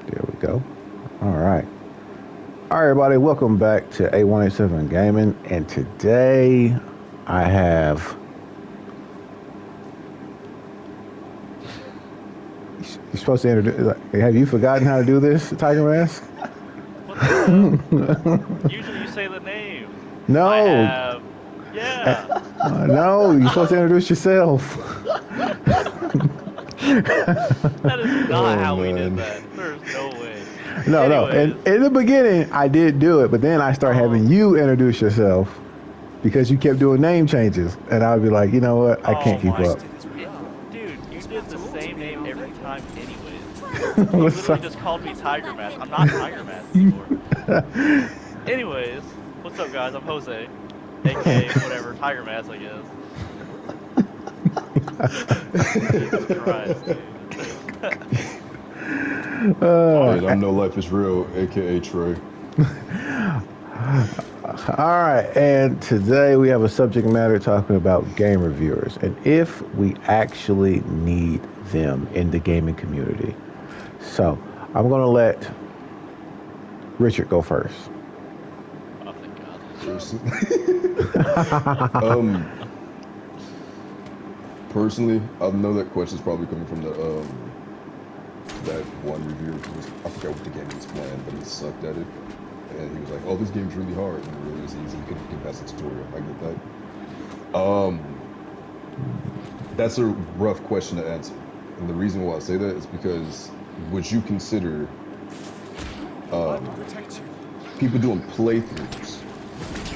There we go. All right. All right, everybody. Welcome back to A187 Gaming. And today I have. You're supposed to introduce. Have you forgotten how to do this, Tiger Mask? What the hell? Usually you say the name. I No. have. Yeah. No, you're supposed to introduce yourself. That is not Oh how we did man. that. There's no way. No, no. And Anyways. in the beginning, I did do it, but then I started Oh. having you introduce yourself because you kept doing name changes, and I would be like, you know what? I Oh can't keep my. up. Dude, you did the same name every time, anyways. You What's literally up? just called me Tiger Mask. I'm not Tiger Mask anymore. Anyways, what's up, guys? I'm Jose, aka whatever Tiger Mask, I guess. Jesus Christ, dude. And Uh, I'm No Life is Real, aka Trey. all right, and today we have a subject matter talking about game reviewers and if we actually need them in the gaming community. So I'm going to let Richard go first. Oh, thank God. um, Personally, I know that question's probably coming from that one reviewer who was, I forgot what the game was playing, but he sucked at it. And he was like, "Oh, this game's really hard." And it really is easy. He couldn't get past the tutorial. I get that. That's a rough question to answer. And the reason why I say that is because would you consider people doing playthroughs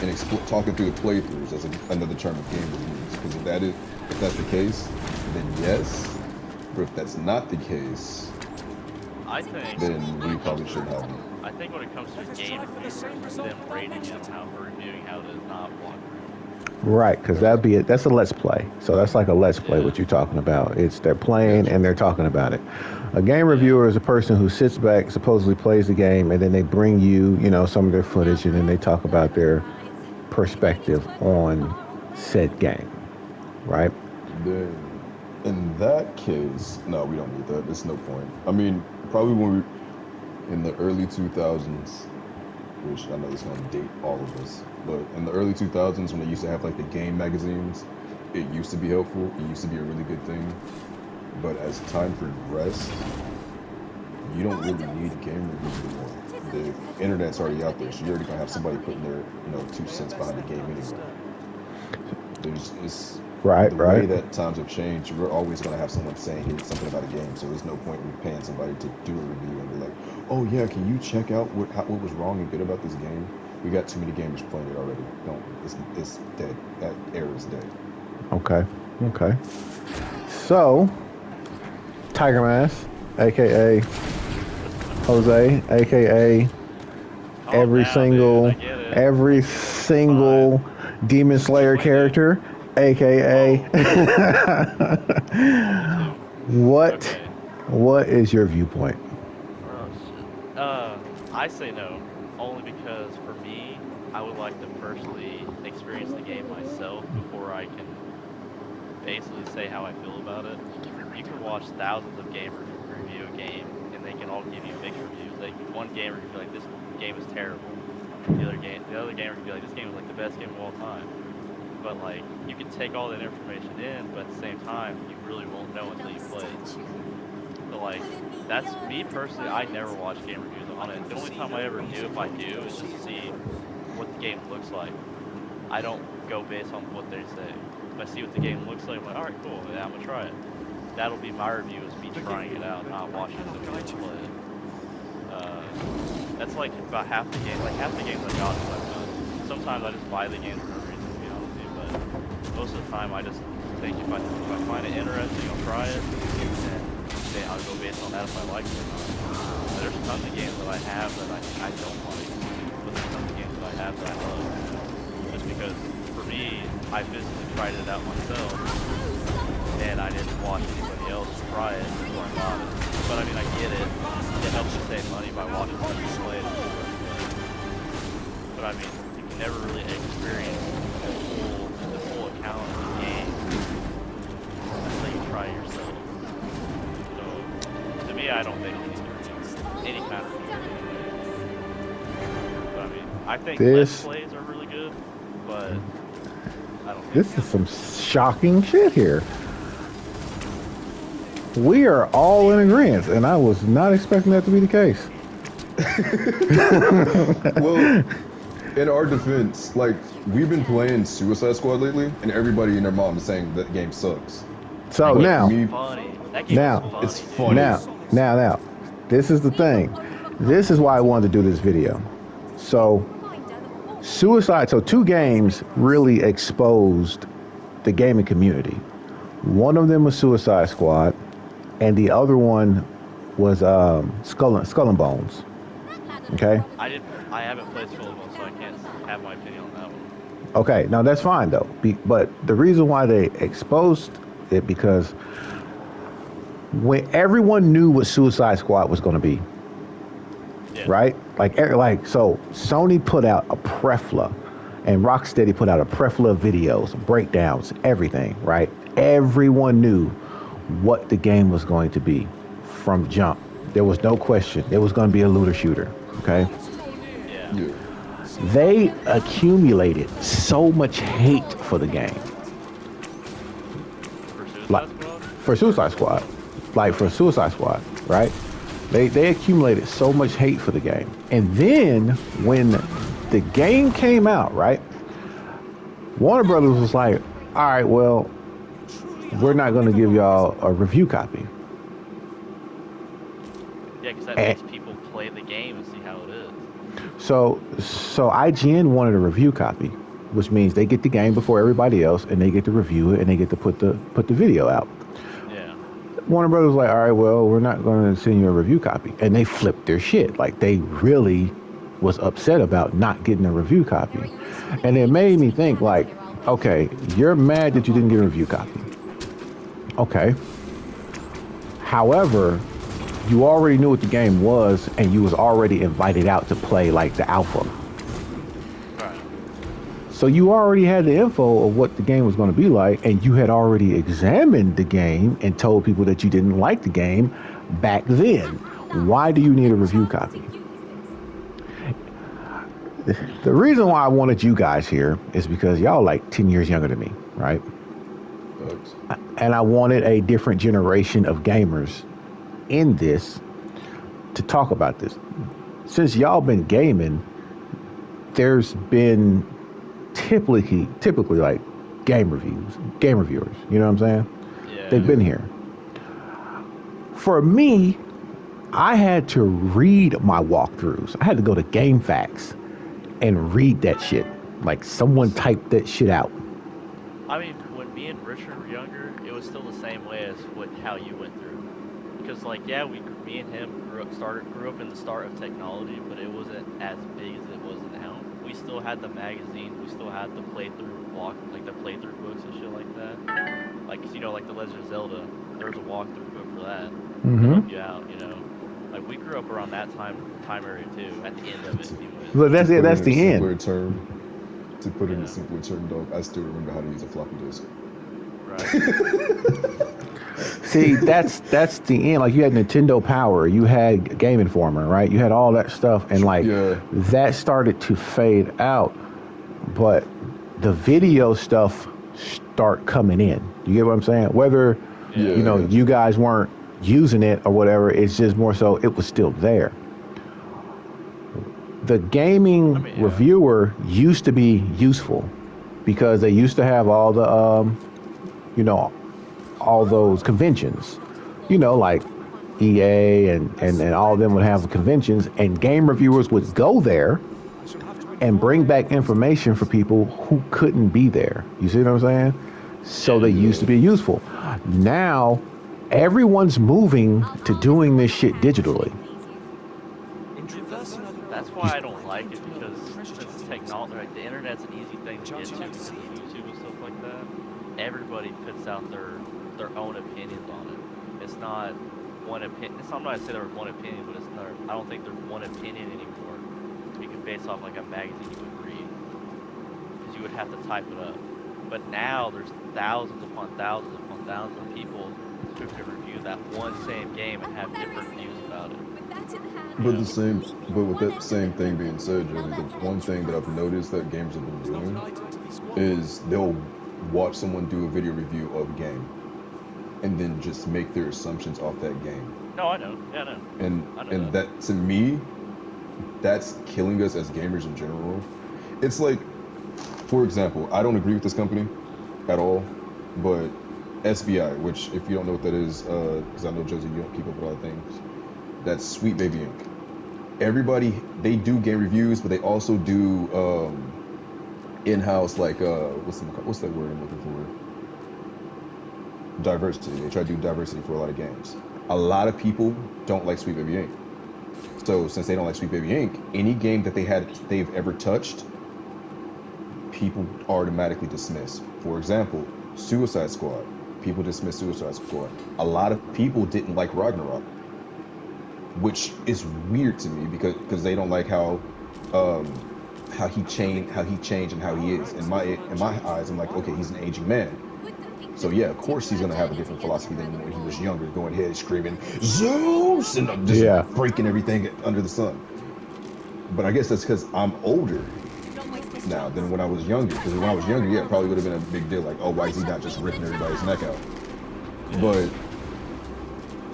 and talking through the playthroughs as another term of game reviews? Because if that's the case, then yes. But if that's not the case, I think then we probably shouldn't have them. I think when it comes to game reviewers, them rating it how or reviewing how it is not walkthrough. Right, because that'd be it. That's a let's play. So that's like a let's play. Yeah, What you're talking about? It's they're playing Gotcha. and they're talking about it. A game yeah, reviewer is a person who sits back, supposedly plays the game, and then they bring you, some of their footage, and then they talk about their perspective on said game. Right? Then, in that case, no, we don't need that. There's no point. I mean, probably when we in the early 2000s, which I know is going to date all of us, but in the early 2000s when they used to have like the game magazines, it used to be helpful. It used to be a really good thing. But as time progressed, you don't really need game reviews anymore. The internet's already out there, so you're already gonna have somebody putting their 2 cents behind the game anyway. There's it's Right, The way right. that times have changed. We're always gonna have someone saying something about a game, so there's no point in paying somebody to do a review and be like, "Oh yeah, can you check out what was wrong and good about this game?" We got too many gamers playing it already. Don't. It's dead. That era is dead. Okay. Okay. So, Tiger Mask, aka Jose, aka calm every down, dude. I single get it. every It's fine. single Demon Slayer Swing it. character, aka Whoa. Level two. what Okay. what is your viewpoint? Oh shit. I say no, only because for me, I would like to personally experience the game myself before I can basically say how I feel about it. You can watch thousands of gamers review a game, and they can all give you mixed reviews. Like one gamer can be like, "This game is terrible." The other gamer can be like, "This game is like the best game of all time." But like, you can take all that information in, but at the same time, you really won't know until you play. So like, that's me personally. I never watch game reviews on it. The only time I ever do, if I do, is just to see what the game looks like. I don't go based on what they say. If I see what the game looks like, I'm like, all right, cool, yeah, I'm gonna try it. That'll be my review, is me trying it out, not watching somebody else play it. Uh, that's like about half the game. Like half the games I got I've done. Sometimes I just buy the game for no reason, to be honest with you. But most of the time, I just think if I find it interesting, I'll try it, and then I'll go based on that if I like it or not. There's tons of games that I have that I don't like, but there's tons of games that I have that I love. Just because for me, I physically tried it out myself, and I didn't watch anybody else try it before I bought it. But I mean, I get it. It helps you save money by watching somebody play it before you play it. But I mean, you can never really experience the full account of the game until you try it yourself. So to me, I don't think you need to review. any kind of community anyways. But I mean, I think Let's This Plays are really good, but I don't think this is some shocking shit here. We are all in agreement, and I was not expecting that to be the case. Well, in our defense, like we've been playing Suicide Squad lately, and everybody and their mom is saying that game sucks. So that game But was now, me, funny. That game was now, it's funny, dude. funny. now, now, this is the thing. This is why I wanted to do this video. So, Suicide, so two games really exposed the gaming community. One of them was Suicide Squad, and the other one was Skull and Bones. Okay? I haven't played Skull and Bones, so I can't have my opinion on that one. Okay, now that's fine though. But the reason why they exposed it because when everyone knew what Suicide Squad was going to be, Yeah. right? Like so Sony put out a prefla and Rocksteady put out a prefla of videos, breakdowns, everything, right? Everyone knew what the game was going to be from jump. There was no question. It was going to be a looter shooter, okay? Yeah. Yeah. They accumulated so much hate for the game. For Like Suicide Squad? for Suicide Squad. Like for Suicide Squad, right? They accumulated so much hate for the game. And then when the game came out, right? Warner Brothers was like, all right, well, we're not going to give y'all a review copy. Yeah, because that And makes people play the game and see how it is. so IGN wanted a review copy, which means they get the game before everybody else and they get to review it and they get to put the video out. Yeah. Warner Brothers was like, all right, well, we're not going to send you a review copy. And they flipped their shit. Like, they really was upset about not getting a review copy. And it made me think, like, okay, you're mad that you didn't get a review copy. Okay. However, you already knew what the game was, and you was already invited out to play, like, the alpha. Right. So you already had the info of what the game was going to be like, and you had already examined the game and told people that you didn't like the game back then. Why do you need a review copy? The reason why I wanted you guys here is because y'all like 10 years younger than me, right? Facts. And I wanted a different generation of gamers in this to talk about this. Since y'all been gaming, there's been typically like game reviewers. You know what I'm saying? Yeah. They've been here. For me, I had to read my walkthroughs. I had to go to GameFAQs and read that shit. Like someone typed that shit out. I mean, when me and Richard were younger, it was still the same way as how you went through. Because like, yeah, me and him grew up in the start of technology, but it wasn't as big as it was now. We still had the magazine, we still had the playthrough books and shit like that. Like, 'cause, like the Legend of Zelda, there was a walkthrough book for that to help you out. Like we grew up around that time area too. At the end of it, anyways. Look, that's To it. put it That's in a the simpler end. term, Yeah. dog, I still remember how to use a floppy disk. Right. See, that's the end. Like you had Nintendo Power, you had Game Informer, right? You had all that stuff, and like Yeah. that started to fade out. But the video stuff start coming in. You get what I'm saying? Whether Yeah. you know I got you guys weren't using it or whatever, it's just more so it was still there. The gaming I mean, yeah. reviewer used to be useful because they used to have all the all those conventions, like EA and all of them would have conventions, and game reviewers would go there and bring back information for people who couldn't be there. You see what I'm saying? So they used to be useful. Now, everyone's moving to doing this shit digitally. That's why I don't like it, because since technology, like the internet's an easy thing to get to because of YouTube and stuff like that. Everybody puts out their own opinions on it. It's not one opinion. I'm not gonna say there's one opinion, but it's not. I don't think there's one opinion anymore. You can base off like a magazine you would read, because you would have to type it up. But now there's thousands upon thousands upon thousands of people who can review that one same game and have different views about it. But Yeah. the same, but with that same thing being said, Jody, the one thing that I've noticed that gamers have been doing is they'll watch someone do a video review of a game and then just make their assumptions off that game. No, I know. Yeah, I know. And I know and that. that to me, that's killing us as gamers in general. It's like, for example, I don't agree with this company at all, but SBI, which if you don't know what that is, because I know Josie, you don't keep up with all the things, that's Sweet Baby Inc. Everybody, they do game reviews, but they also do in-house, like what's that word I'm looking for? Diversity. They try to do diversity for a lot of games. A lot of people don't like Sweet Baby Inc. So since they don't like Sweet Baby Inc., any game that they've ever touched, people automatically dismiss. For example, Suicide Squad. People dismiss Suicide Squad. A lot of people didn't like Ragnarok, which is weird to me because they don't like um, how he changed and how he is. In my eyes, I'm like, okay, he's an aging man. So yeah, of course he's gonna have a different philosophy than when he was younger, going ahead screaming Zeus and just Yeah. breaking everything under the sun. But I guess that's because I'm older now than when I was younger. Because when I was younger, yeah, it probably would have been a big deal, like, oh, why is he not just ripping everybody's neck out? Yeah.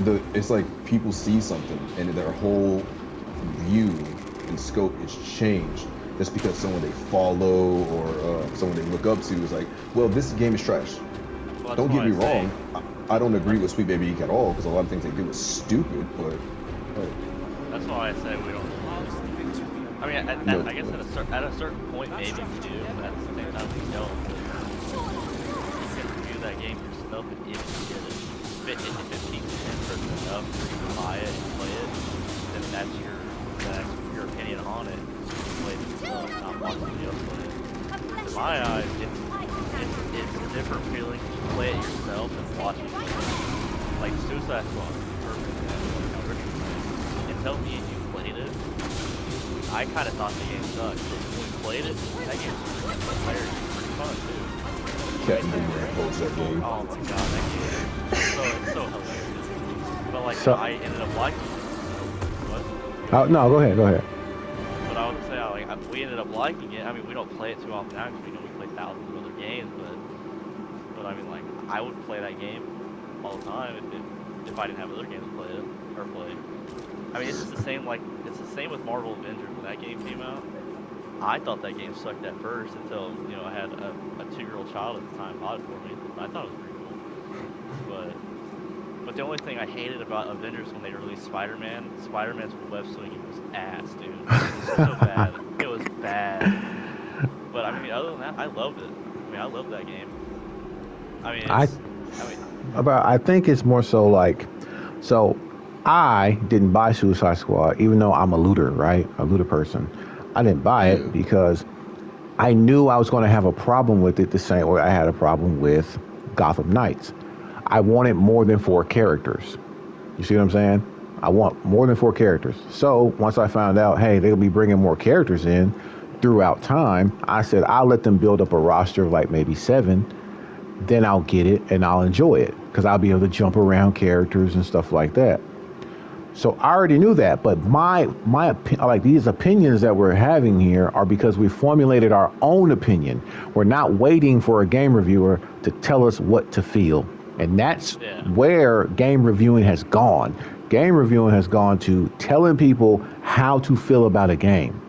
But it's like people see something and their whole view and scope is changed just because someone they follow or someone they look up to is like, well, this game is trash. Well, that's Don't why get I me say. wrong. I don't agree with Sweet Baby Inc. at all because a lot of things they do is stupid, but That's why I say we don't. I mean, no. I guess at a certain point, maybe we do, but at the same time, we don't. You can review that game yourself, and if you get it, if it piques your interest enough for you to buy it and play it, then that's your opinion on it. You play it yourself, not watch somebody else play it. In my eyes, it's a different feeling to play it yourself and watch it. Like Suicide Squad, perfect example, like how Richard played. Until me and you played it, I kind of thought the game sucked. But when we played it, that game was hilarious, pretty fun too. I Cat mean, and Boomerang holds that game. oh my god, that game is so hilarious. But like, So, I ended up liking it. What? no, go ahead, go ahead. But I would say, we ended up liking it. I mean, we don't play it too often now because we know we play thousands of other games. But I mean, like, I would play that game all the time if I didn't have other games to play it or play. I mean, it's just the same. Like, it's the same with Marvel Avengers when that game came out. I thought that game sucked at first until I had a 2-year-old child at the time bought it for me. I thought it was pretty cool. But the only thing I hated about Avengers when they released Spider-Man's web swinging was ass, dude. It was so bad. It was bad. But I mean, other than that, I loved it. I mean, I loved that game. I mean, I I mean, I think it's more so like, so I didn't buy Suicide Squad, even though I'm a looter, right? A looter person. I didn't buy Yeah. it because I knew I was going to have a problem with it the same way I had a problem with Gotham Knights. I wanted more than 4 characters. You see what I'm saying? I want more than 4 characters. So once I found out, hey, they'll be bringing more characters in throughout time, I said I'll let them build up a roster of like maybe 7. Then I'll get it and I'll enjoy it because I'll be able to jump around characters and stuff like that. So I already knew that, but like these opinions that we're having here are because we formulated our own opinion. We're not waiting for a game reviewer to tell us what to feel, and that's yeah. where game reviewing has gone. Game reviewing has gone to telling people how to feel about a game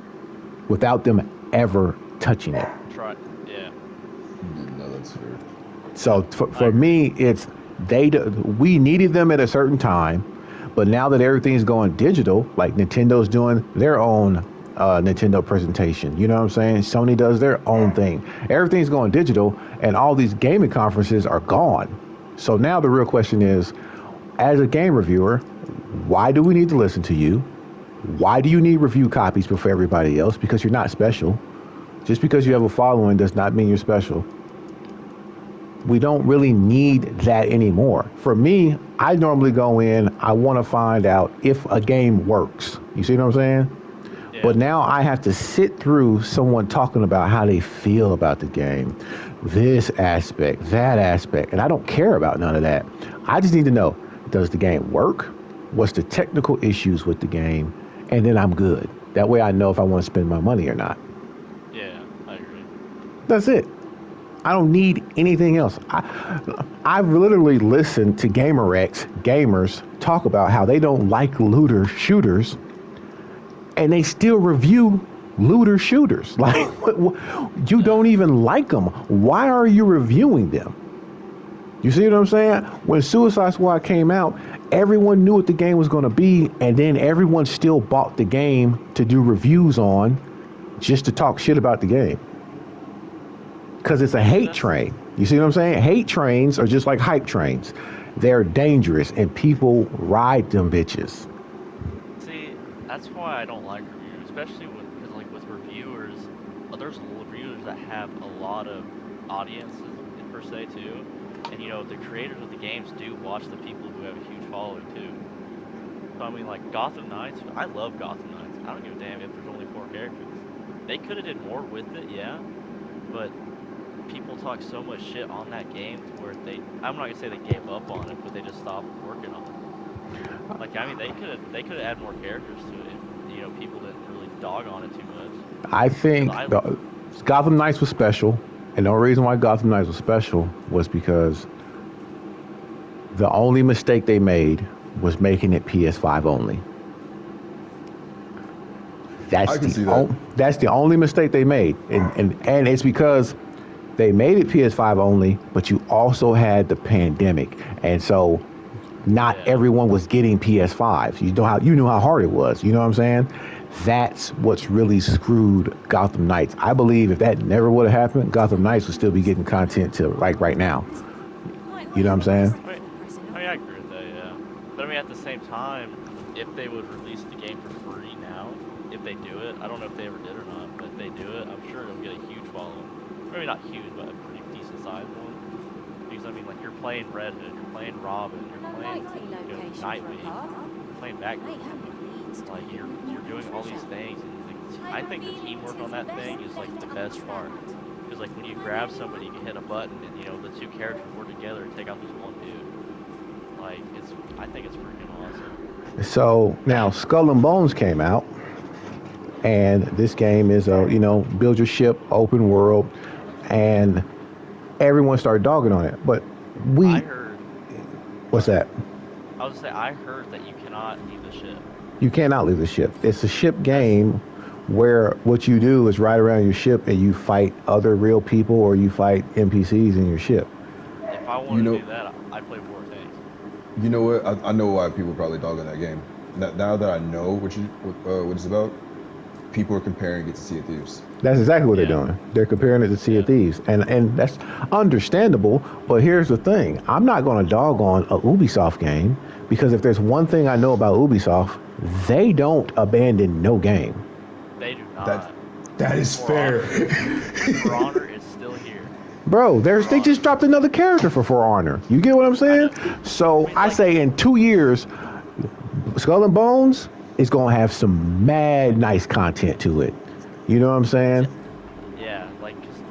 without them ever touching it. Try. Yeah. No, that's fair. So I for agree. me, it's we needed them at a certain time, but now that everything's going digital, like Nintendo's doing their own Nintendo presentation, you know what I'm saying? Sony does their own thing. Everything's going digital, and all these gaming conferences are gone. So now the real question is, as a game reviewer, why do we need to listen to you? Why do you need review copies before everybody else? Because you're not special. Just because you have a following does not mean you're special. We don't really need that anymore. For me, I normally go in, I want to find out if a game works. You see what I'm saying? Yeah. But now I have to sit through someone talking about how they feel about the game, this aspect, that aspect, and I don't care about none of that. I just need to know, does the game work? What's the technical issues with the game, and then I'm good. That way I know if I want to spend my money or not. Yeah, I agree. That's it. I don't need anything else. I've literally listened to gamers talk about how they don't like looter shooters, and they still review looter shooters. Like, you don't even like them. Why are you reviewing them? You see what I'm saying? When Suicide Squad came out, everyone knew what the game was going to be, and then everyone still bought the game to do reviews on just to talk shit about the game. Because it's a See, hate train. You see what I'm saying? Hate trains are just like hype trains. They're dangerous, and people ride them bitches. see, that's why I don't like reviews, especially because like with reviewers, there's reviewers that have a lot of audiences per se too, and the creators of the games do watch the people who have a huge following too. So I mean, like Gotham Knights, I love Gotham Knights. I don't give a damn if there's only 4 characters. They could have did more with it, yeah, but people talk so much shit on that game to where I'm not gonna say they gave up on it, but they just stopped working on it. Like I mean they could have added more characters to it if people didn't really dog on it too much. I Because think Gotham Knights was special, and the only reason why Gotham Knights was special was because the only mistake they made was making it PS5 only. I can see that. That's the only mistake they made, and it's because they made it PS5 only, but you also had the pandemic, and so not yeah, everyone was getting PS5s. You knew how hard it was. You know what I'm saying? That's what's really screwed Gotham Knights. I believe if that never would have happened, Gotham Knights would still be getting content to like right now. You know what I'm saying? I agree with that, yeah. But I mean at the same time, if they would release the game for free now, if they do it, I don't know if they ever did or not, but if they do it, I'm sure it'll get a huge following. Maybe not huge, but a pretty decent sized one. Because I mean, like you're playing Red Hood, you're playing Robin, you're playing Nightwing, you're playing Batgirl. Like you're doing all these things, and like, I think the teamwork on that thing is like the best part. Because like when you grab somebody, you can hit a button, and the two characters work together to take out this one dude. Like I think it's freaking awesome. So now Skull and Bones came out, and this game is a build your ship open world, and everyone started dogging on it. But I we, heard. what's Sorry, that? I was gonna say I heard that you cannot leave the ship. You cannot leave the ship. It's a ship That's game where what you do is ride around your ship and you fight other real people or you fight NPCs in your ship. if I You wanted to know, do that, I'd play War of Tanks. you know what? I know why people probably dog on that game. Now that I know what it's about, people are comparing it to Sea of Thieves. That's exactly what they're Yeah, doing. They're comparing it to Sea of yeah. Thieves, and that's understandable. But here's the thing: I'm not going to dog on a Ubisoft game because if there's one thing I know about Ubisoft, they don't abandon no game. They do That not. that is For fair. Honor, For Honor is still here. Bro, For they Honor. just dropped another character for Honor. You get what I'm I saying? know. I So mean, I like, say in 2 years, Skull and Bones is gonna have some mad nice content to it. You know what I'm saying? yeah, yeah, like, cause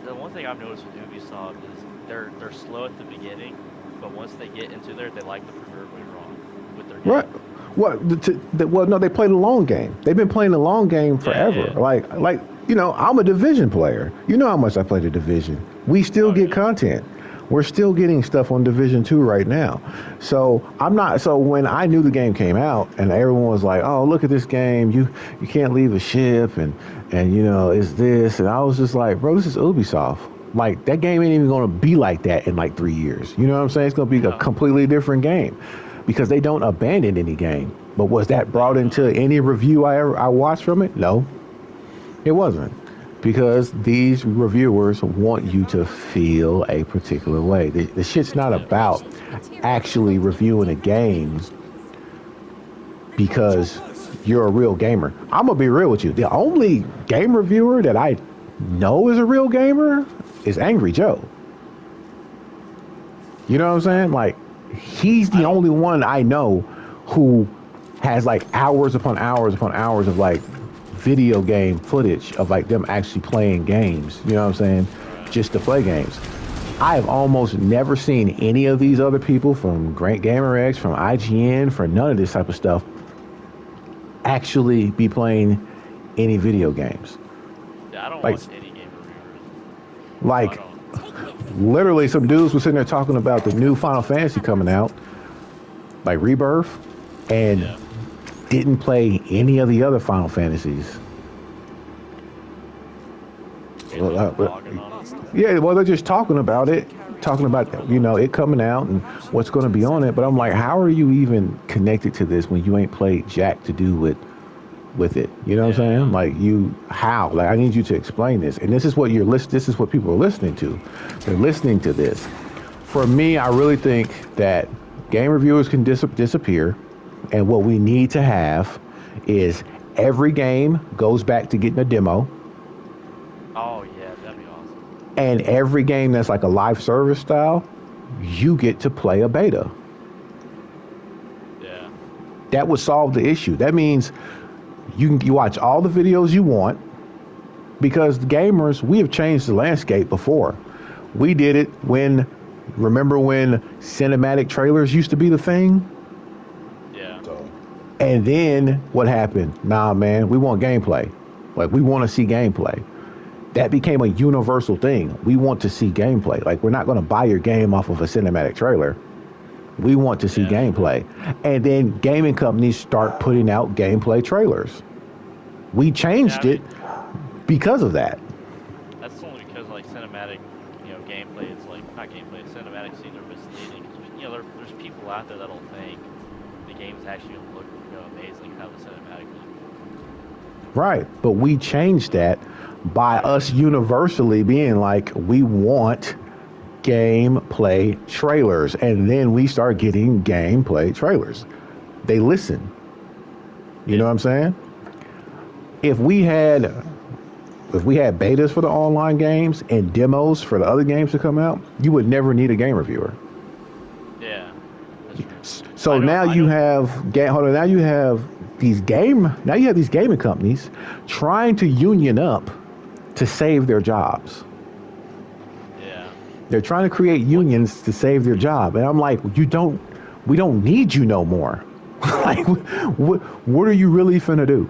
the one thing I've noticed with Ubisoft is they're slow at the beginning, but once they get into there, they like to prove everybody wrong with their Right. games. What? Well, no, they play the long game. They've been playing the long game Yeah, forever. yeah. Like I'm a Division player. You know how much I play the Division. We still Oh get yeah. content. We're still getting stuff on Division 2 right now. So I'm not. So when I knew the game came out and everyone was like, "Oh, look at this game. You can't leave a ship and it's this," and I was just like, "Bro, this is Ubisoft. Like that game ain't even gonna be like that in like 3 years. You know what I'm saying? It's gonna be a No, completely different game." Because they don't abandon any game. But was that they brought do into not. any review I watched from it? No, it wasn't. Because these reviewers want you to feel a particular way. The shit's not Yeah. about actually reviewing a game because you're a real gamer. I'm gonna be real with you. The only game reviewer that I know is a real gamer is Angry Joe. You know what I'm saying? Like, he's I the don't. only one I know who has like hours upon hours upon hours of like video game footage of like them actually playing games. You know what I'm saying? Right. Just to play games. I have almost never seen any of these other people from Great Gamer X, from IGN, for none of this type of stuff actually be playing any video games. Yeah, I don't Like, watch any game reviewers. No, I like don't. literally, some dudes were sitting there talking about the new Final Fantasy coming out, like Rebirth, and Yeah. didn't play any of the other Final Fantasies. Mainly just dogging on them. Yeah, well, they're just talking about it, talking about it coming out and what's going to be on it. But I'm like, how are you even connected to this when you ain't played jack to do with it? You know what I'm saying? Yeah. Like how? Like I need you to explain this. And this is what This is what people are listening to. They're listening to this. For me, I really think that game reviewers can disappear, and what we need to have is every game goes back to getting a demo. Oh yeah, that'd be awesome. And every game that's like a live service style, you get to play a beta. Yeah. That would solve the issue. That means you watch all the videos you want, because the gamers, we have changed the landscape before. We did it remember when cinematic trailers used to be the thing? Yeah. So, And then what happened? Nah, man, we want gameplay. Like, we want to see gameplay. That became a universal thing. We want to see gameplay. Like, we're not going to buy your game off of a cinematic trailer. We want to see Yeah. gameplay. And then gaming companies start putting out gameplay trailers. We changed Yeah, I it mean, because of that. that's only because like cinematic, gameplay. It's like not gameplay. Cinematic scenes are misleading. 'Cause, there's people out there that'll think the game's actually gonna look, amazing and have a cinematic look. Right. But we changed that by us universally being like, we want gameplay trailers. And then we start getting gameplay trailers. They listen. You know what I'm saying? If we had betas for the online games and demos for the other games to come out, you would never need a game reviewer. Yeah, that's true. So I don't. now I you don't. have now you have these gaming companies trying to union up to save their jobs. Yeah. They're trying to create unions to save their job, and I'm like, we don't need you no more. Like, what are you really finna do?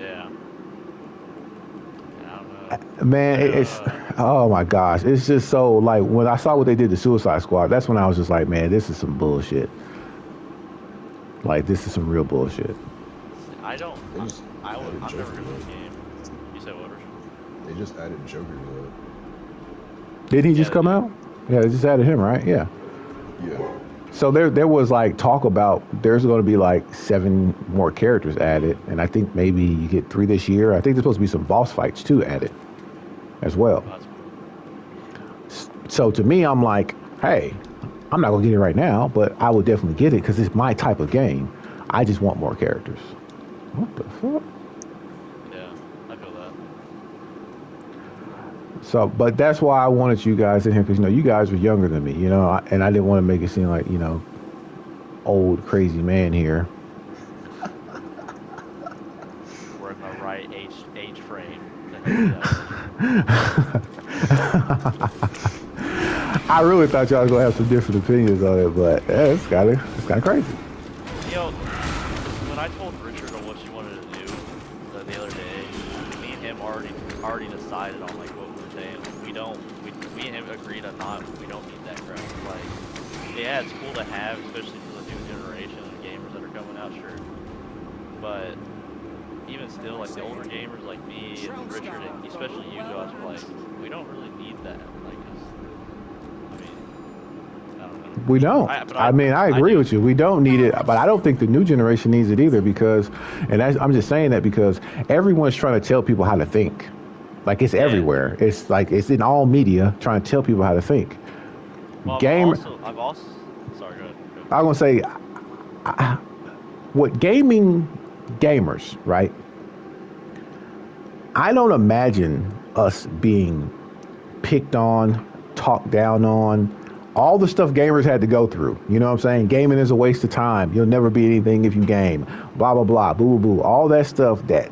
Yeah. I don't know. Man, it's oh my gosh, it's just so like when I saw what they did to Suicide Squad, that's when I was just like, man, this is some bullshit. Like, this is some real bullshit. I don't. they just I've added never Joker heard to of the it. game. You said what? They just added Joker to it. Did he Yeah, just they come did. out? Yeah, they just added him, right? Yeah. Yeah. So there was like talk about there's going to be like 7 more characters added, and I think maybe you get 3 this year. I think there's supposed to be some boss fights too added as well. Oh, that's cool. So to me, I'm like, hey, I'm not gonna get it right now, but I will definitely get it because it's my type of game. I just want more characters. What the fuck? Yeah, I feel that. So, but that's why I wanted you guys in here because you guys were younger than me, and I didn't want to make it seem like old crazy man here. We're in the right age frame to help you out. I really thought y'all was gonna have some different opinions on it, but yeah, it's kind of crazy. When I told Richard on what you wanted to do the other day, me and him already decided on like what we were saying. Me and him agreed on not. We don't need that crap. Like, yeah, it's cool to have, especially for the new generation of gamers that are coming out, sure. But even still, like the older gamers like me and Richard, and especially you guys, were like, we don't really need that. Like, 'cause, I mean, I don't know. We don't. I mean, I agree do. with you. We don't need it, but I don't think the new generation needs it either because, I'm just saying that because everyone's trying to tell people how to think. Like, it's everywhere. It's like it's in all media trying to tell people how to think. Well, Game. I've also. Sorry, go ahead. I'm gonna say, what gamers, right? I don't imagine us being picked on, talked down on, all the stuff gamers had to go through. You know what I'm saying? Gaming is a waste of time. You'll never be anything if you game. Blah, blah, blah, boo, boo, boo. All that stuff that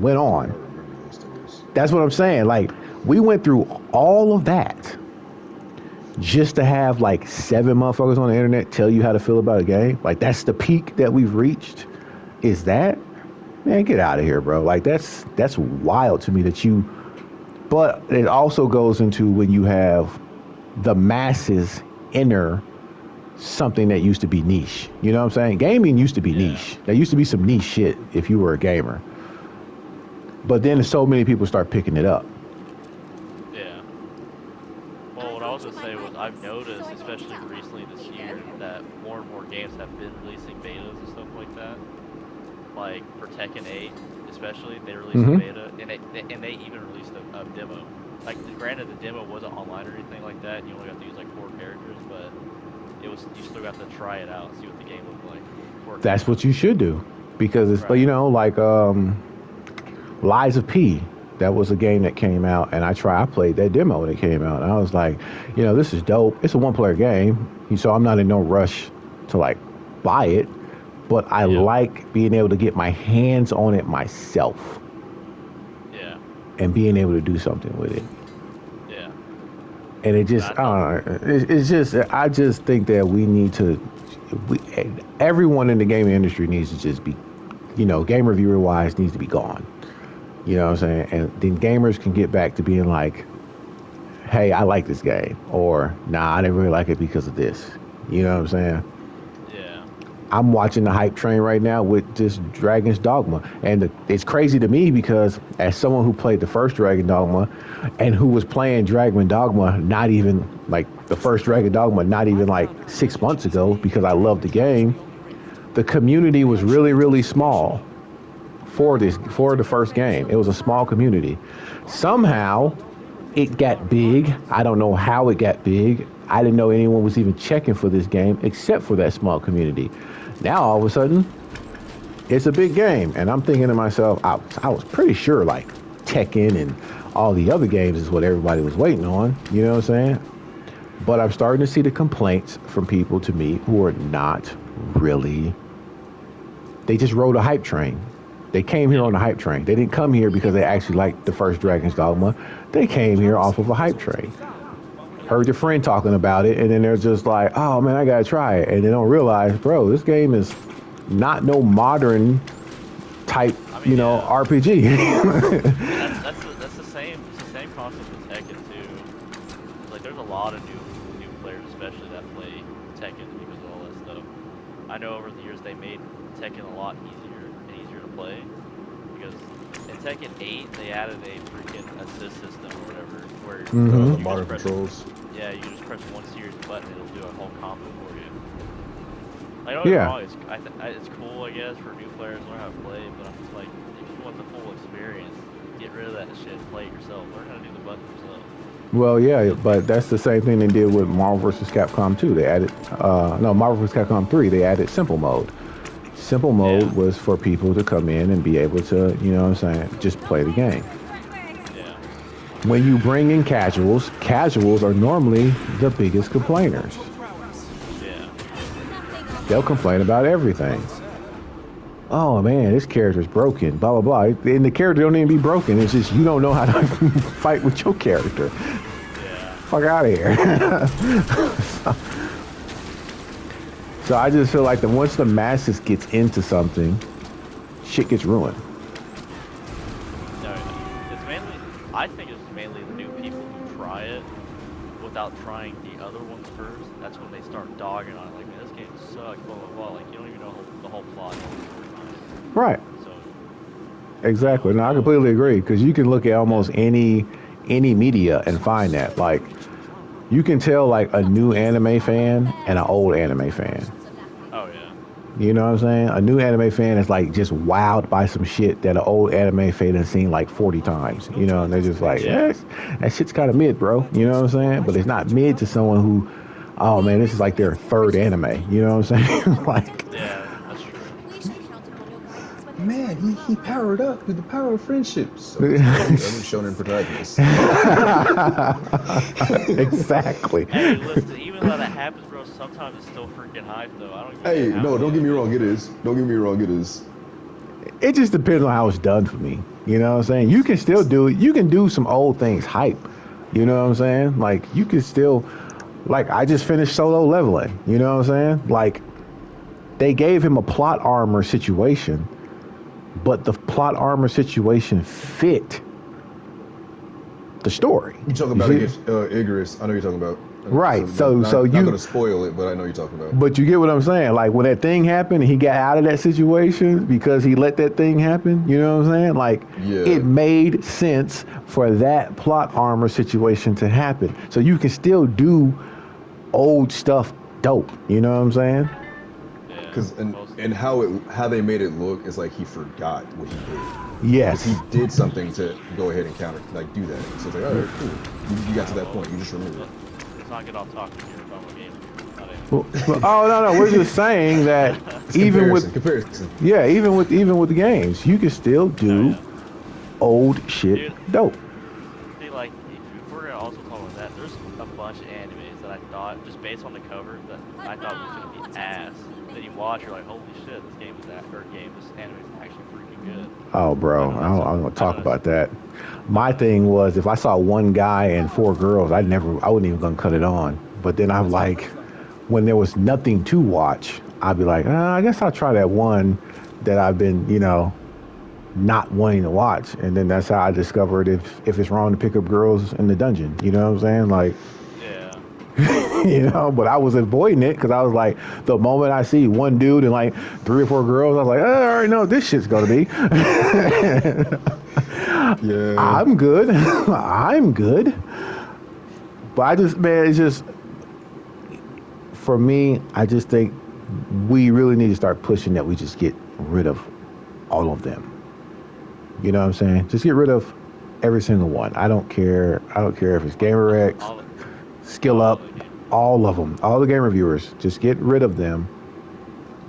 went I on. remember those days. That's what I'm saying. Like, we went through all of that. just to have like 7 motherfuckers on the internet tell you how to feel about a game, like that's the peak that we've reached. Is that, man? Get out of here, bro. Like that's wild to me that you. But it also goes into when you have the masses enter something that used to be niche. You know what I'm saying? Gaming used to be Yeah. niche. There used to be some niche shit if you were a gamer. But then so many people start picking it up. Yeah. Well, what I was gonna say was I've noticed, especially recently this year, that more and more games have been releasing betas and stuff like that. Like for Tekken 8, especially, they released a Mm-hmm. beta, and they even released a demo. Like, granted, the demo wasn't online or anything like that, and you only got to use like 4 characters, but you still got to try it out and see what the game looked like before it came That's out. what you should do, because it's, Right. you know, like Lies of P. That was a game that came out, and I played that demo when it came out, and I was like, you know, this is dope. It's a one-player game, so I'm not in no rush to like buy it, but I Yep. like being able to get my hands on it myself Yeah. and being able to do something with it. Yeah. And it And just, I I thought, don't know, it's just, I just think that we need to, we, everyone in the gaming industry needs to just be, you know, game reviewer wise, needs to be gone. You know what I'm saying? And then gamers can get back to being like, hey, I like this game, or nah, I didn't really like it because of this. You know what I'm saying? yeah. I'm watching the hype train right now with just Dragon's Dogma, and it's crazy to me because as someone who played the first Dragon Dogma, and who was playing Dragon Dogma not even like the first Dragon Dogma not even like 6 months ago because I loved the game, the community was really small for the first game. It was a small community. Somehow it got big. I don't know how it got big. I didn't know anyone was even checking for this game except for that small community. Now all of a sudden, it's a big game, and I'm thinking to myself, I was pretty sure like Tekken and all the other games is what everybody was waiting on. You know what I'm saying? But I'm starting to see the complaints from people to me who are not really. They just rode a hype train. They came here Yeah. on a hype train. They didn't come here because they actually liked the first Dragon's Dogma. They came here off of a hype train. Yeah. Heard your friend talking about it, and then they're just like, "Oh man, I gotta try it," and they don't realize, bro, this game is not no modern type, I mean, you know, yeah. RPG. And that's the same. It's the same concept with Tekken too. It's like there's a lot of new players, especially that play Tekken because of all that stuff. I know over the years they made Tekken a lot easier and easier to play because in Tekken 8 they added a freaking assist system or whatever where Mm-hmm. you just Modern press controls. yeah you just press one serious button and it'll do a whole combo for you. Like, don't get me Yeah. wrong, it's cool I guess for new players to learn how to play, but I'm just like if you want the full experience, get rid of that shit and play it yourself. Learn how to do the buttons yourself. Well, yeah, but that's the same thing they did with Marvel vs. Capcom 2. They added, no, Marvel vs. Capcom 3. They added simple mode. Simple mode Yeah, was for people to come in and be able to, you know what I'm saying, just play the game. yeah, When you bring in casuals, casuals are normally the biggest complainers. yeah, They'll complain about everything. Oh man, this character's broken, blah blah blah. And the character don't even be broken. It's just you don't know how to fight with your character. yeah, Fuck out of here. So I just feel like that once the masses gets into something, shit gets ruined. no, yeah. It's mainly, I think it's mainly the new people who try it without trying the other ones first. That's when they start dogging on it, like, man, this game sucks, blah blah blah. Like, you don't even know the whole plot, the whole story behind it. Right. So, Exactly. No, I completely agree because you can look at almost any media and find that like you can tell like a new anime fan and an old anime fan. oh yeah, You know what I'm saying? A new anime fan is like just wowed by some shit that an old anime fan has seen like 40 times. You know, and they're just like, yeah, that shit's kind of mid, bro. You know what I'm saying? But it's not mid to someone who, oh man, this is like their third anime. You know what I'm saying? Like, yeah, that's true. Man, he powered up with the power of friendship. So it's every shonen protagonist. exactly. Hey, listen, even though that happens, bro, sometimes it's still freaking hype though. I don't give a Hey, damn how no, many don't get me enemies. wrong, it is. Don't get me wrong, it is. It just depends on how it's done for me. You know what I'm saying? You can still do it. You can do some old things hype. You know what I'm saying? Like you can still Like I just finished solo leveling. You know what I'm saying? Like they gave him a plot armor situation, but the plot armor situation fit the story. You talking You about see? against Icarus? I know you're talking about. So Right. So not you, gonna spoil it, but I know you're talking about. but you get what I'm saying. Like when that thing happened, and he got out of that situation because he let that thing happen. You know what I'm saying? Like Yeah, it made sense for that plot armor situation to happen. So you can still do old stuff dope. You know what I'm saying? Yeah, because most and how they made it look is like he forgot what he did. Like he Yes. did something to go ahead and counter, like do that. So it's like, all right, cool. You got to that well, point. You just remembered. let's not get off topic here. We're talking about game reviewers, not Oh no, no, we're just saying that It's even with comparison. yeah, even with the games, you can still no, do yeah, old shit dude. dope. See, like, if we're gonna also talk about that, there's a bunch of animes that I thought, just based on the cover, that I thought was gonna be ass. Then you watch, you're like, holy shit, this game is that, or game, this anime is actually freaking good. Oh, I bro, know that's, I'm gonna I talk know that's, about that. My thing was if I saw one guy and four girls, I wasn't even gonna cut it on. But then I'm like, when there was nothing to watch, I'd be like, I guess I'll try that one that I've been, not wanting to watch. And then that's how I discovered if it's wrong to pick up girls in the dungeon. You know what I'm saying? Like, yeah, but I was avoiding it because I was like, the moment I see one dude and like three or four girls, I was like, I already know what this shit's gonna be. Yeah, I'm good. I'm good. But I just, man, it's just, for me, I just think we really need to start pushing that we just get rid of all of them. You know what I'm saying? Just get rid of every single one. I don't care. I don't care if it's Gamer X, all, Skill all Up, the game. all of them, all the game reviewers. Just get rid of them.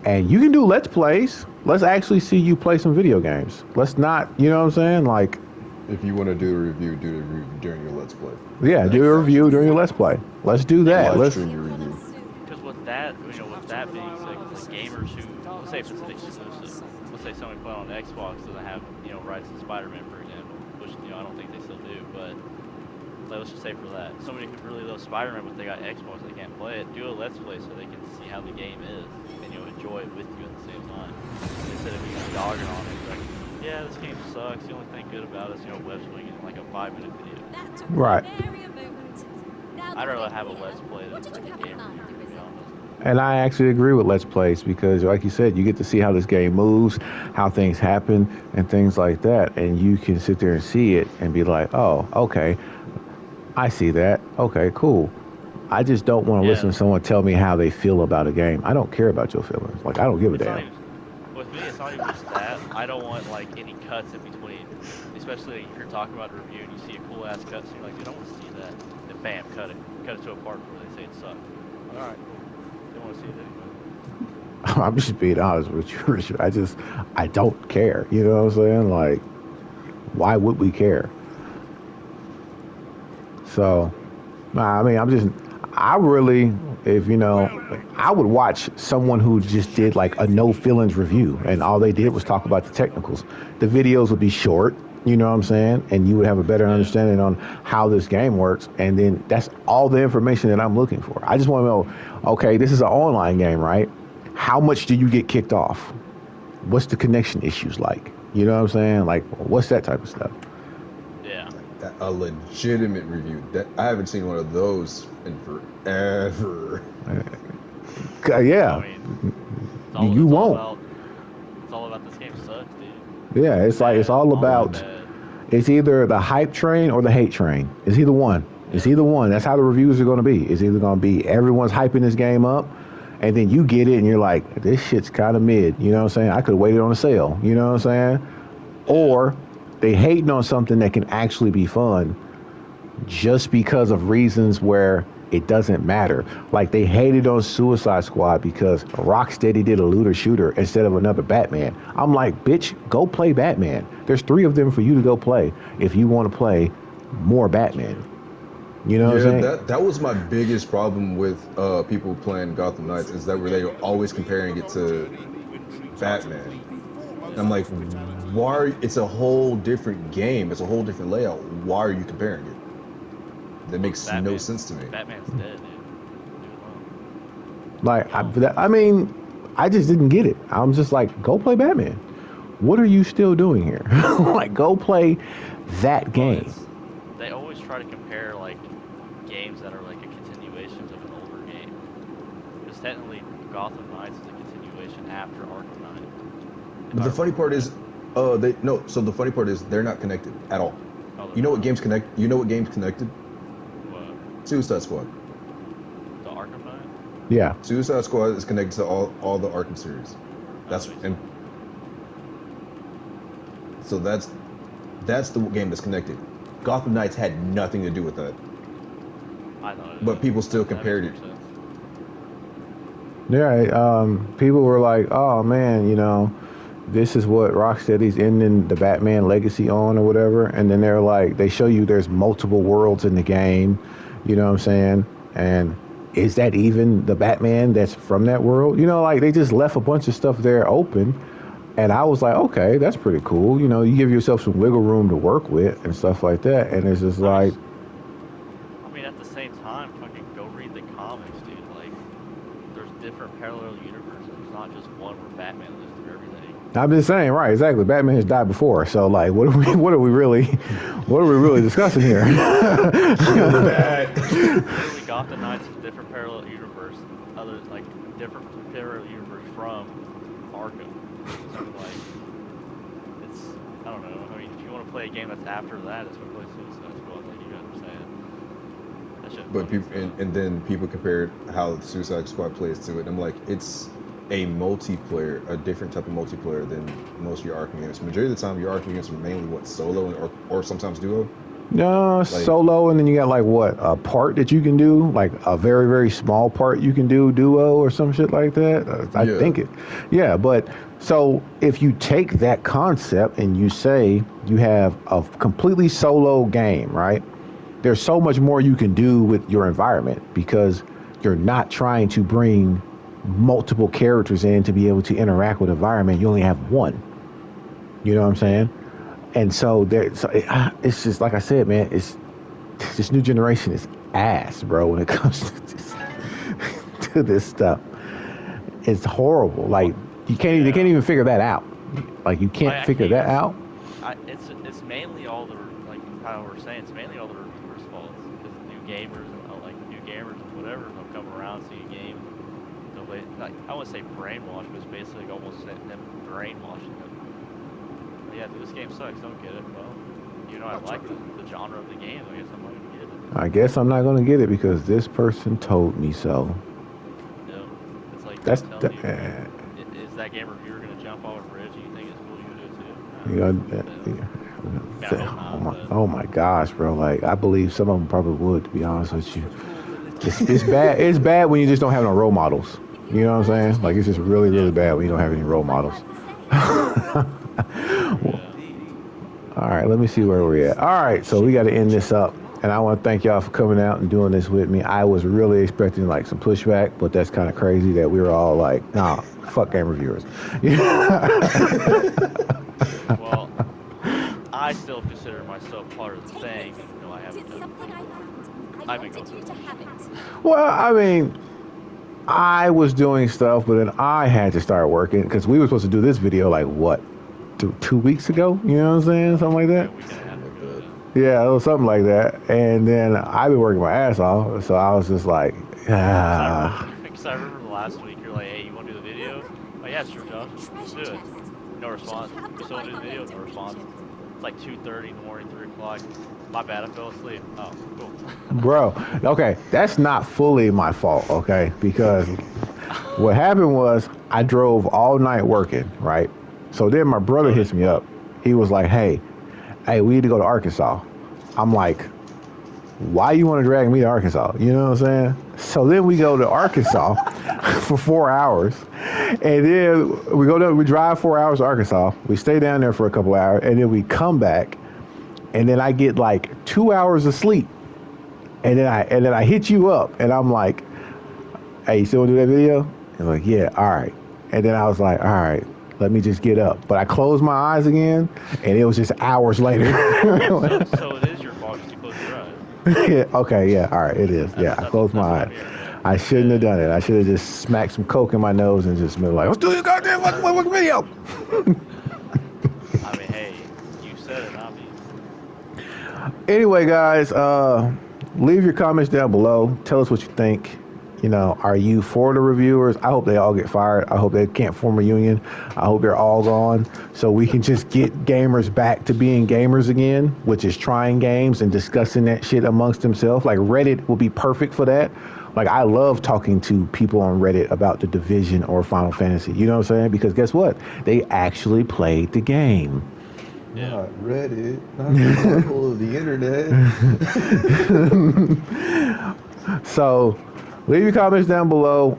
And you can do Let's Plays. Let's actually see you play some video games. Let's not, you know what I'm saying? Like, if you want to do a review, do the review during your Let's Play. yeah, do a That's review during your Let's Play. Let's do Yeah, that. because live Let's, stream your review. with that, with that being said, because like gamers who, let's say if it's an exclusive, let's say somebody playing on Xbox doesn't have, rights to Spider-Man, for example, which, I don't think they still do, but like, let's just say for that, somebody who really loves Spider-Man but they got Xbox, they can't play it, do a Let's Play so they can see how the game is, and, enjoy it with you at the same time, instead of dogging on it, like, yeah, this game sucks, the only thing good about it is, web swinging in like a 5-minute video. right. I'd rather have a Let's Play than like a game review, to be honest. And I actually agree with Let's Plays because, like you said, you get to see how this game moves, how things happen, and things like that. And you can sit there and see it and be like, oh, okay, I see that. Okay, cool. I just don't want to Yeah, listen to someone tell me how they feel about a game. I don't care about your feelings. Like, I don't give a it's not damn. even, with me, it's not even just that. I don't want like any cuts in between. Especially if you're talking about a review and you see a cool ass cut, so you're like, dude, I want to see that. Then bam, cut it to a part where they say it sucked. Like, all right, cool. They want to see it anyway. I'm just being honest with you, Richard. I don't care. You know what I'm saying? Like, why would we care? So, nah, I mean, I really, if I would watch someone who just did like a no feelings review and all they did was talk about the technicals. The videos would be short, you know what I'm saying? And you would have a better Yeah, understanding on how this game works. And then that's all the information that I'm looking for. I just want to know, okay, this is an online game, right? How much do you get kicked off? What's the connection issues like? You know what I'm saying? Like, what's that type of stuff? yeah. A legitimate review. That I haven't seen one of those in forever. Yeah, I mean, you won't. it's all about this game sucks, dude. Yeah, Good, it's like it's bad, all all around about. bad. It's either the hype train or the hate train. It's either one. It's Yeah, either one. That's how the reviews are going to be. It's either going to be everyone's hyping this game up, and then you get it and you're like, this shit's kind of mid. You know what I'm saying? I could have waited on a sale. You know what I'm saying? yeah. Or they hating on something that can actually be fun just because of reasons where it doesn't matter. Like they hated on Suicide Squad because Rocksteady did a looter shooter instead of another Batman. I'm like, bitch, go play Batman. There's three of them for you to go play if you want to play more Batman. True. You know what Yeah, I'm saying? that was my biggest problem with people playing Gotham Knights is that where they were always comparing it to Batman. And I'm like, it's a whole different game. It's a whole different layout. Why are you comparing it? That Well, makes no sense to me. Batman's dead, dude. Like, No. I mean, I just didn't get it. I'm just like, go play Batman. What are you still doing here? Like, go play that Well, game. it's they always try to compare like games that are like a continuations of an older game. Because technically, Gotham Knights is a continuation after Arkham Knight, if But I the funny remember part right. is, they no. So the funny part is they're not connected at all. Oh, they're You know what not. games connect? You know what games connected? What? Suicide Squad. The Arkham Knight? Yeah. Suicide Squad is connected to all the Arkham series. Oh, That's that makes and sense. so that's the game that's connected. Gotham Knights had nothing to do with that, I thought it but did. people still That makes compared more it. sense. Yeah. People were like, oh man, this is what Rocksteady's ending the Batman legacy on or whatever. And then they're like, they show you there's multiple worlds in the game. You know what I'm saying? And is that even the Batman that's from that world? Like they just left a bunch of stuff there open. And I was like, okay, that's pretty cool. You give yourself some wiggle room to work with and stuff like that. And it's just I mean, like, I mean, at the same time, fucking go read the comics, dude. Like, there's different parallel universes. There's not just one where Batman lives through everything. I've been saying, right, exactly. Batman has died before. So like, what are we really discussing here? Kill the Literally, bat. literally, Gotham Knights is a different parallel universe, other like different parallel universe from Arkham. So like, it's I don't know. I mean, if you want to play a game that's after that, it's gonna play Suicide Squad. Like you guys are saying, that shit But funny as people fuck. and then people compared how Suicide Squad plays to it. I'm like, it's a multiplayer, a different type of multiplayer than most of your Arkham games. Majority of the time, your Arkham games are mainly what solo or sometimes duo. No, Like, solo, and then you got like what a part that you can do, like a very very small part you can do duo or some shit like that. I yeah, think it, yeah. But so if you take that concept and you say you have a completely solo game, right? There's so much more you can do with your environment because you're not trying to bring multiple characters in to be able to interact with the environment. You only have one. You know what I'm Yeah. saying? And it's just like I said, man. It's this new generation is ass, bro. When it comes to to this stuff, it's horrible. Well, Like they can't yeah. even figure that out. Like you can't I figure can't that even. out. It's mainly all the like how we're saying. It's mainly all the reviewers' faults because new gamers and like new gamers and whatever they'll come around see a game. They'll like I wouldn't say brainwash, but it's basically almost them brainwashing them. Like, yeah, dude, this game sucks. Don't get it. Well, I like the genre of the game. I guess I'm not gonna get it. I guess I'm not gonna get it because this person told me so. Yep. It's like them That's telling the, you, is that game reviewer gonna jump off a bridge and you think it's cool? You do it too? you No. know, No. I mean, I hope oh not, my, but oh my gosh, bro. Like I believe some of them probably would. To be honest with you, it's bad. It's bad when you just don't have no role models. You know what I'm saying? Like it's just really really yeah, bad when you don't have any role models. yeah. All right, let me see where we're at. All right, so we got to end this up. And I want to thank y'all for coming out and doing this with me. I was really expecting like some pushback, but that's kind of crazy that we were all like, nah, fuck game reviewers. Well, I still consider myself part of the thing, even though I haven't done. I haven't gone through the motions yet. Well, I mean, I was doing stuff, but then I had to start working because we were supposed to do this video like what, 2 weeks ago? You know what I'm saying? Something like Yeah, that. a week and a half something like ago. that. Yeah. Yeah, it was something like that. And then I've been working my ass off, so I was just like, Cause I remember, ah. cause I remember the last week you're like, hey, you want to do the video? Oh yeah, sure, Josh. Let's do it. No response. You still want to do the video? No response. It's like 2:30 in the morning, 3 o'clock. My bad, I fell asleep. Oh, cool. Bro, okay, that's not fully my fault, okay? Because what happened was I drove all night working, right? So then my brother So it is hits your me up. fault. He was like, hey, we need to go to Arkansas. I'm like, why you want to drag me to Arkansas? You know what I'm saying? So then we go to Arkansas for 4 hours, and then we drive 4 hours to Arkansas. We stay down there for a couple hours, and then we come back, and then I get like 2 hours of sleep, and then I hit you up, and I'm like, hey, you still want to do that video? And like, yeah, all right. And then I was like, all right, let me just get up. But I closed my eyes again, and it was just hours later. So it is your fault because you closed your eyes. Yeah, okay, yeah, all right, it is. Yeah, I That's closed my what I'm eyes. hearing. Yeah. I shouldn't have done it. I should have just smacked some coke in my nose and just been like, "Let's do this goddamn fucking video." I mean, hey, you said it, not me. Anyway, guys, leave your comments down below. Tell us what you think. You know, are you for the reviewers? I hope they all get fired. I hope they can't form a union. I hope they're all gone so we can just get gamers back to being gamers again, which is trying games and discussing that shit amongst themselves. Like Reddit will be perfect for that. Like I love talking to people on Reddit about the Division or Final Fantasy. You know what I'm saying? Because guess what? They actually played the game. Yeah. Not Reddit, not the butthole of the internet. So leave your comments down below.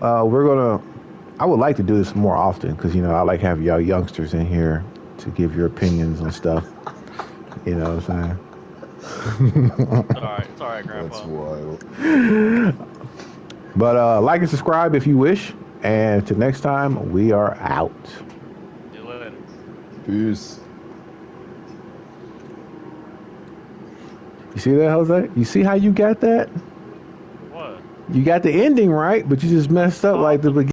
I would like to do this more often because, you know, I like having y'all youngsters in here to give your opinions on stuff. You know what I'm It's all right, That's Grandpa. wild. saying? But like and subscribe if you wish. And till next time, we are out. See you later. Peace. You see that, Jose? You see how you got that? What? You got the ending right, but you just messed up Oh, like the beginning.